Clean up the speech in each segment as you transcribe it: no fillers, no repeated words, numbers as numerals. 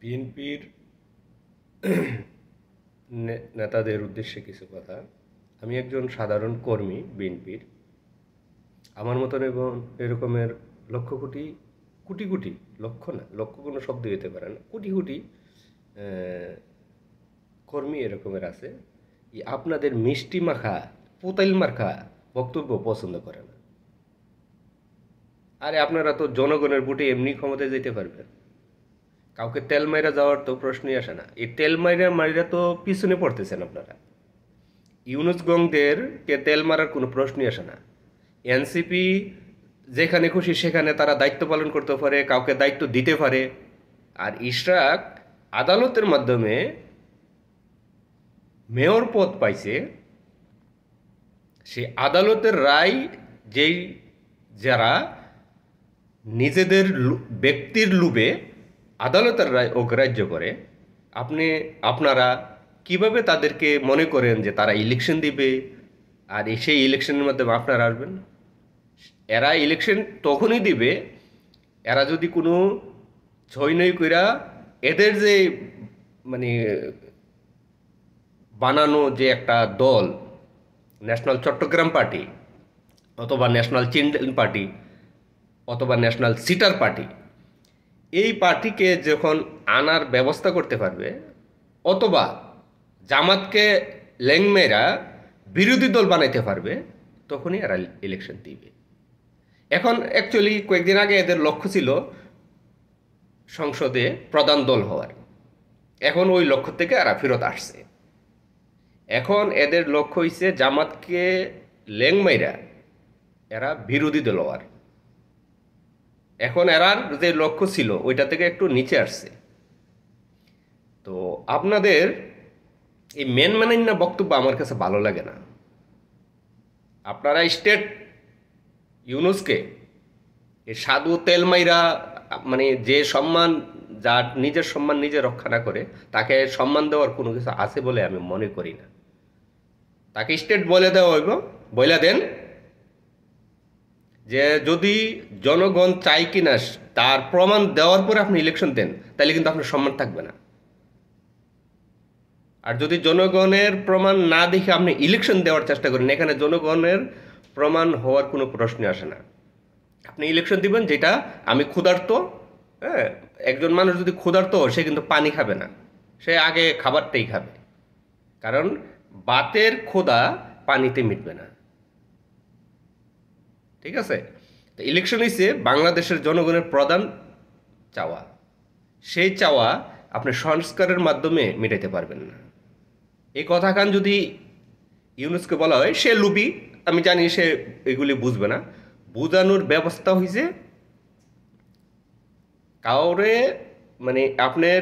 বিএনপির নেতাদের উদ্দেশ্যে কিছু কথা। আমি একজন সাধারণ কর্মী বিএনপির। আমার মতন এবং এরকমের লক্ষ কোটি কোটি কোটি লক্ষ না, লক্ষ কোনো শব্দ হতে পারে না, কোটি কোটি কর্মী এরকমের আছে। আপনাদের মিষ্টি মাখা পোতাইল মার্কা বক্তব্য পছন্দ করে না। আরে আপনারা তো জনগণের ভোটে এমনি ক্ষমতায় যেতে পারবেন, কাউকে তেল মাইরা যাওয়ার তো প্রশ্নই আসে না। এই তেল মাইরা তো পিছনে পড়তেছেন আপনারা। ইউনুসগঞ্জদেরকে তেল মারার কোনো প্রশ্নই আসে না। এনসিপি যেখানে খুশি সেখানে তারা দায়িত্ব পালন করতে পারে, কাউকে দায়িত্ব দিতে পারে। আর ইশরাক আদালতের মাধ্যমে মেয়র পদ পাইছে। সেই আদালতের রায় যারা নিজেদের ব্যক্তির লোভে আদালতের রায় অগ্রাহ্য করে, আপনারা কিভাবে তাদেরকে মনে করেন যে তারা ইলেকশন দিবে আর সেই ইলেকশনের মাধ্যমে আপনারা আসবেন? এরা ইলেকশন তখনই দিবে এরা যদি কোনো ছই কইরা এদের যে মানে বানানো যে একটা দল, ন্যাশনাল চট্টগ্রাম পার্টি অথবা ন্যাশনাল চিলড্রেন পার্টি অথবা ন্যাশনাল সিটার পার্টি, এই পার্টিকে যখন আনার ব্যবস্থা করতে পারবে, অথবা জামাতকে ল্যাংমেরা বিরোধী দল বানাইতে পারবে, তখনই এরা ইলেকশন দিবে। এখন অ্যাকচুয়ালি কয়েকদিন আগে এদের লক্ষ্য ছিল সংসদে প্রধান দল হওয়ার। এখন ওই লক্ষ্য থেকে এরা ফেরত আসছে। এখন এদের লক্ষ্য হইছে জামাতকে ল্যাংমাইরা এরা বিরোধী দল হওয়ার। এখন এরার যে লক্ষ্য ছিল ওইটা থেকে একটু নিচে আসছে। তো আপনাদের এই মেন বক্তব্য আমার কাছে ভালো লাগে না। আপনারা স্টেট ইউনুসকে এই সাধু তেলমাইরা মানে যে সম্মান, যার নিজের সম্মান নিজে রক্ষা না করে তাকে সম্মান দেওয়ার কোনো কিছু আছে বলে আমি মনে করি না। তাকে স্টেট বলে দেওয়া হইব, বলে দেন যে যদি জনগণ চাই কিনা তার প্রমাণ দেওয়ার পরে আপনি ইলেকশন দেন, তাহলে কিন্তু আপনার সম্মান থাকবে না। আর যদি জনগণের প্রমাণ না দেখে আপনি ইলেকশন দেওয়ার চেষ্টা করেন, এখানে জনগণের প্রমাণ হওয়ার কোনো প্রশ্ন আসে না। আপনি ইলেকশন দিবেন যেটা আমি ক্ষুধার্ত, হ্যাঁ, একজন মানুষ যদি ক্ষুধার্ত সে কিন্তু পানি খাবে না, সে আগে খাবারটাই খাবে, কারণ বাতের ক্ষুধা পানিতে মিটবে না। ঠিক আছে? তো ইলেকশন হইছে বাংলাদেশের জনগণের প্রধান চাওয়া। সেই চাওয়া আপনি সংস্কারের মাধ্যমে মেটাইতে পারবেন না। এই কথাখান যদি ইউনুসকে বলা হয়, সে লুবি, আমি জানি সে এগুলি বুঝবে না। বুঝানোর ব্যবস্থা হয়েছে কাউরে মানে আপনার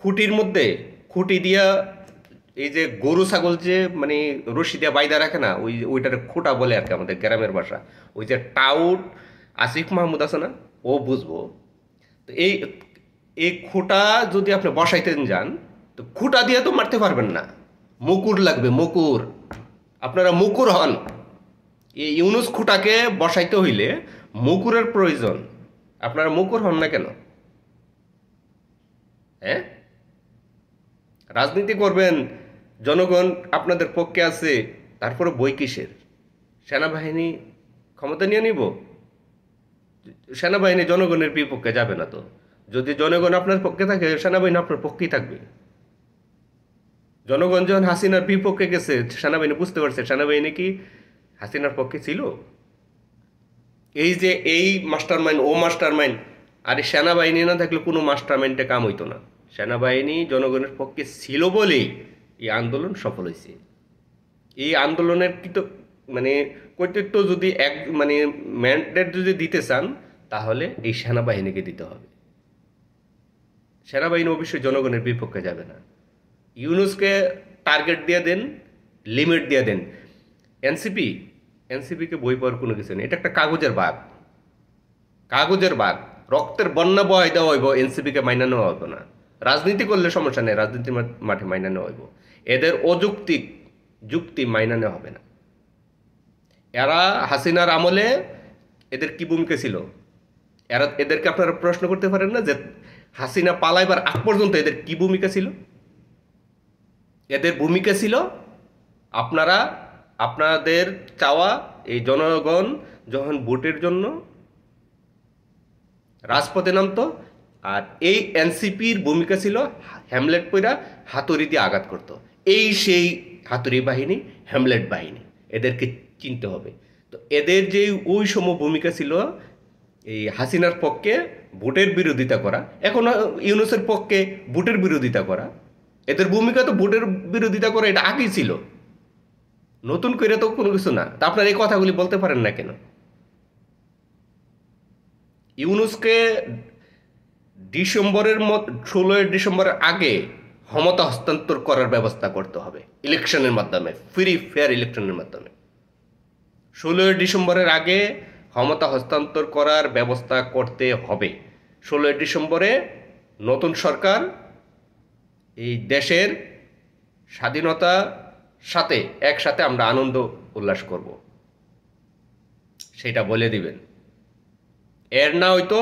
খুঁটির মধ্যে খুঁটি দিয়া, এই যে গরু ছাগল যে মানে রশি দিয়া বাইদা রাখে না, ওইটার খোঁটা বলে আর কি আমাদের গ্রামের ভাষা। ওই যে টাউট আসিফ মাহমুদ আছে না, ও বুঝবো। তো এই খোঁটা যদি আপনি বসাইতে যান, তো খুঁটা দিয়ে তো মারতে পারবেন না, মুকুর লাগবে, মুকুর। আপনারা মুকুর হন। এই ইউনুস খুঁটাকে বসাইতে হইলে মুকুরের প্রয়োজন। আপনারা মুকুর হন না কেন? হ্যাঁ, রাজনীতি করবেন, জনগণ আপনাদের পক্ষে আছে, তারপরে বই কিসের? সেনাবাহিনী ক্ষমতা নিয়ে নিব? সেনাবাহিনী জনগণের বিপক্ষে যাবে না তো। যদি জনগণ আপনার পক্ষে থাকে, সেনাবাহিনী আপনার পক্ষেই থাকবে। জনগণ যখন হাসিনার বিপক্ষে গেছে, সেনাবাহিনী বুঝতে পারছে সেনাবাহিনী কি হাসিনার পক্ষে ছিল? এই যে এই মাস্টার মাইন্ড, ও মাস্টার মাইন্ড, আর সেনাবাহিনী না থাকলে কোনো মাস্টার মাইন্ডে কাম হইতো না। সেনাবাহিনী জনগণের পক্ষে ছিল বলেই এই আন্দোলন সফল হয়েছে। এই আন্দোলনের মানে কর্তৃত্ব যদি মানে ম্যান্ডেট যদি দিতে চান, তাহলে এই সেনাবাহিনীকে দিতে হবে। সেনাবাহিনী অবশ্যই জনগণের বিপক্ষে যাবে না। ইউনুসকে টার্গেট দিয়ে দেন, লিমিট দিয়ে দেন। এনসিপিকে বই পাওয়ার কোনো কিছু নেই। এটা একটা কাগজের বাঘ, কাগজের বাঘ। রক্তের বন্যা বয় দেওয়া হইব, এনসিপিকে মাইনা নেওয়া হইব না। রাজনীতি করলে সমস্যা নেই, রাজনীতির মাঠে মাইনা নেওয়া হইব। এদের অযৌক্তিক যুক্তি মাইনা নেওয়া হবে না। এরা হাসিনার আমলে এদের কি ভূমিকা ছিল? এদেরকে আপনারা প্রশ্ন করতে পারেন না যে হাসিনা পালাইবার আগ পর্যন্ত এদের কি ভূমিকা ছিল? এদের ভূমিকা ছিল আপনারা আপনাদের চাওয়া এই জনগণ যখন ভোটের জন্য রাজপথে নামতো, আর এই এনসিপির ভূমিকা ছিল হ্যামলেট পইরা হাতুড়ি দিয়ে আঘাত করত। এই সেই হাতুড়ি বাহিনী, হ্যামলেট বাহিনী, এদেরকে চিনতে হবে। তো এদের যে ওই সময় ভূমিকা ছিল এই হাসিনার পক্ষে ভোটের বিরোধিতা করা, এখন ইউনূসের পক্ষে ভোটের বিরোধিতা করা, এদের ভূমিকা তো ভোটের বিরোধিতা করা, এটা আগেই ছিল, নতুন করে তো কোনো কিছু না। তা আপনারা এই কথাগুলি বলতে পারেন না কেন? ইউনূসকে 16 ডিসেম্বরের আগে ক্ষমতা হস্তান্তর করার ব্যবস্থা করতে হবে ইলেকশনের মাধ্যমে, ফ্রি ফেয়ার ইলেকশনের মাধ্যমে। 16 ডিসেম্বরের আগে ক্ষমতা হস্তান্তর করার ব্যবস্থা করতে হবে। 16 ডিসেম্বরে নতুন সরকার এই দেশের স্বাধীনতা সাথে একসাথে আমরা আনন্দ উল্লাস করব, সেটা বলে দিবেন। এর না হয়তো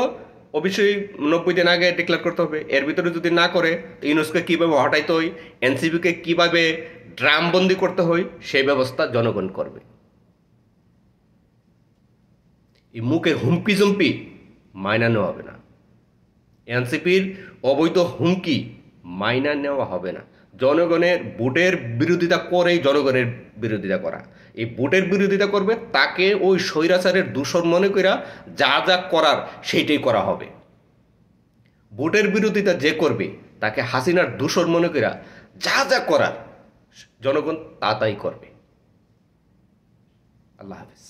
অবশ্যই 90 দিন আগে ডিক্লেয়ার করতে হবে। এর ভিতরে যদি না করে ইউনুসকে কীভাবে হটাইতে হয়, এনসিপিকে কীভাবে ড্রামবন্দি করতে হয়, সেই ব্যবস্থা জনগণ করবে। এই মুখের হুমকি জম্পি মাইনা নেওয়া হবে না, এনসিপির অবৈধ হুমকি মাইনা নেওয়া হবে না। জনগণের ভোটের বিরোধিতা করেই জনগণের বিরোধিতা করা, এই ভোটের বিরোধিতা করবে তাকে ওই স্বৈরাচারের দূষণ মনে করা, যা যা করার সেইটাই করা হবে। ভোটের বিরোধিতা যে করবে তাকে হাসিনার দূষণ মনে করা, যা যা করার জনগণ তা তাই করবে। আল্লাহ হাফেজ।